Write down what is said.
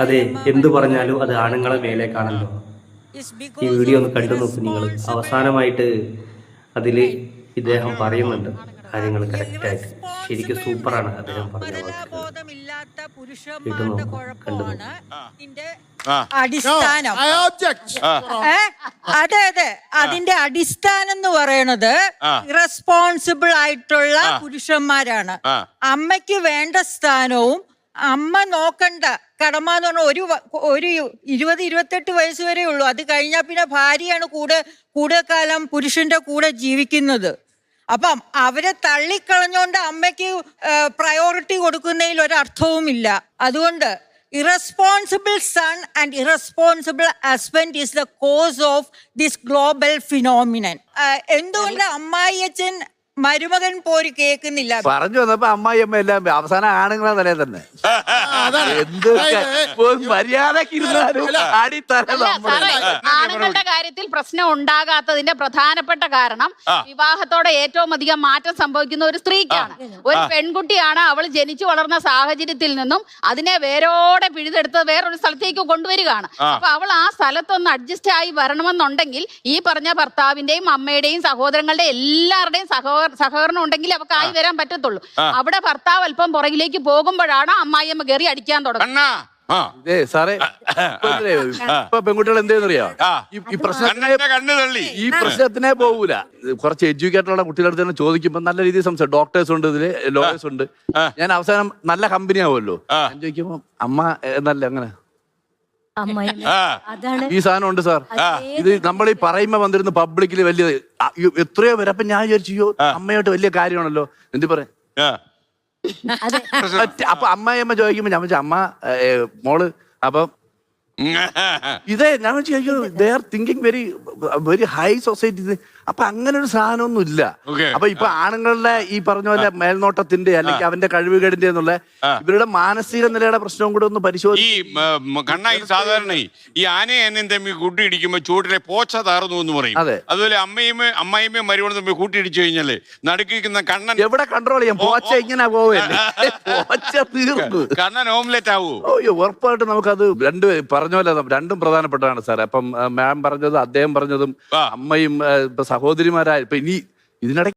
അതെ, എന്തു പറഞ്ഞാലും അത് ആണുങ്ങളെ മേലേക്കാണല്ലോ. ഈ വീഡിയോ ഒന്ന് കണ്ടു നോക്കൂ നിങ്ങൾ. അവസാനമായിട്ട് അതിൽ ഇദ്ദേഹം പറയുന്നുണ്ട് കാര്യങ്ങൾ കറക്റ്റായിട്ട്. ശരിക്കും സൂപ്പറാണ് അദ്ദേഹം പറഞ്ഞ വാക്കുകൾ. കേട്ടു നോക്കൂ, കണ്ടു നോക്കൂ. അടിസ്ഥാനം അതെ അതെ, അതിന്റെ അടിസ്ഥാനം എന്ന് പറയുന്നത് ഇറസ്പോൺസിബിൾ ആയിട്ടുള്ള പുരുഷന്മാരാണ്. അമ്മയ്ക്ക് വേണ്ട സ്ഥാനവും അമ്മ നോക്കണ്ട കടമ എന്ന് പറഞ്ഞാൽ ഒരു 20-28 വയസ്സ് വരെ ഉള്ളൂ. അത് കഴിഞ്ഞാൽ പിന്നെ ഭാര്യയാണ് കൂടുതൽ കാലം പുരുഷന്റെ കൂടെ ജീവിക്കുന്നത്. അപ്പം അവരെ തള്ളിക്കളഞ്ഞോണ്ട് അമ്മയ്ക്ക് പ്രയോറിറ്റി കൊടുക്കുന്നതിൽ ഒരർത്ഥവുമില്ല. അതുകൊണ്ട് irresponsible son and irresponsible husband is the cause of this global phenomenon. എന്തുകൊണ്ട് അമ്മായിയച്ഛൻ മരുമകൻ പോര് കേൾക്കുന്നില്ല? പറഞ്ഞു വന്നപ്പോ അമ്മായിയമ്മ എല്ലാം അവസാനം ആണുങ്ങളെ തലേ തന്നെ. എന്ത് ആണുങ്ങളുടെ കാര്യത്തിൽ പ്രശ്നം ഉണ്ടാകാത്തതിന്റെ പ്രധാനപ്പെട്ട കാരണം വിവാഹത്തോടെ ഏറ്റവും അധികം മാറ്റം സംഭവിക്കുന്ന ഒരു സ്ത്രീക്കാണ്. ഒരു പെൺകുട്ടിയാണ്. അവൾ ജനിച്ചു വളർന്ന സാഹചര്യത്തിൽ നിന്നും അതിനെ വേരോടെ പിഴുതെടുത്ത് വേറൊരു സ്ഥലത്തേക്ക് കൊണ്ടുവരികയാണ്. അപ്പൊ അവൾ ആ സ്ഥലത്തൊന്ന് അഡ്ജസ്റ്റ് ആയി വരണമെന്നുണ്ടെങ്കിൽ ഈ പറഞ്ഞ ഭർത്താവിന്റെയും അമ്മയുടെയും സഹോദരങ്ങളുടെയും എല്ലാവരുടെയും സഹകരണം ഉണ്ടെങ്കിൽ അവർക്ക് ആയി വരാൻ പറ്റത്തുള്ളൂ. അവിടെ ഭർത്താവ് അല്പം പുറകിലേക്ക് പോകുമ്പോഴാണ് അമ്മായിയമ്മ കയറി അടിക്കാൻ തുടങ്ങുന്നത്. സാറേ, ഇപ്പൊ പെൺകുട്ടികൾ എന്തെന്നറിയാം, ഈ പ്രശ്നത്തിനെ പോകൂല. കുറച്ച് എഡ്യൂക്കേറ്റഡുള്ള കുട്ടികളുടെ തന്നെ ചോദിക്കുമ്പോ നല്ല രീതിയിൽ സംസാരിക്കും. ഡോക്ടേഴ്സ് ഉണ്ട്, ഇതില് ലോയേഴ്സ് ഉണ്ട്. ഞാൻ അവസാനം നല്ല കമ്പനി ആവുമല്ലോ. ഞാൻ ചോദിക്കുമ്പോ അമ്മ എന്നല്ല അങ്ങനെ ഈ സാധനം ഉണ്ട് സാർ. ഇത് നമ്മൾ ഈ പറയുമ്പോ വന്നിരുന്ന പബ്ലിക്കില് വലിയ എത്രയോ പേര്. അപ്പൊ ഞാൻ വിചാരിച്ചു അമ്മയോട്ട് വലിയ കാര്യമാണല്ലോ എന്ത് പറയാ. അപ്പൊ അമ്മയമ്മ ചോദിക്കുമ്പോ ഞാൻ വെച്ചാൽ അമ്മ മോള് അപ്പൊ ഇതേ ഞാൻ they are thinking very high society. അപ്പൊ അങ്ങനെ ഒരു സാധനമൊന്നും ഇല്ല. അപ്പൊ ഇപ്പൊ ആണുങ്ങളുടെ ഈ പറഞ്ഞ പോലെ മേൽനോട്ടത്തിന്റെ അല്ലെങ്കിൽ അവന്റെ കഴിവുകേടിന്റെ എന്നുള്ള ഇവരുടെ മാനസിക നിലയുടെ പ്രശ്നവും കൂടെ ഒന്ന് പരിശോധിക്കും. സാധാരണ ഈ ആനയെ എന്നും തമ്മിൽ കൂട്ടിയിടിക്കുമ്പോ ചൂട്ടിലെ പോച്ച താറുന്നു എന്ന് പറയും. അതുപോലെ അമ്മയമ്മയും മരുവോളും തമ്മിൽ കൂട്ടിയിടിച്ചു കഴിഞ്ഞാല് നടുക്കുന്ന കണ്ണൻ എവിടെ കൺട്രോൾ ചെയ്യാം? പോച്ച ഇങ്ങനെ പോവല്ലേ? പോച്ച തീർന്നു. കണ്ണൻ ഓംലെറ്റ് ആവൂ. ഓയ്യോ, ഉറപ്പായിട്ട് നമുക്കത് പറഞ്ഞ പോലെ രണ്ടും പ്രധാനപ്പെട്ടതാണ് സാർ. അപ്പം മാം പറഞ്ഞത് അദ്ദേഹം പറഞ്ഞതും അമ്മയും സഹോദരിമാരായ ഇപ്പൊ ഇനി ഇതിനിടയ്ക്ക്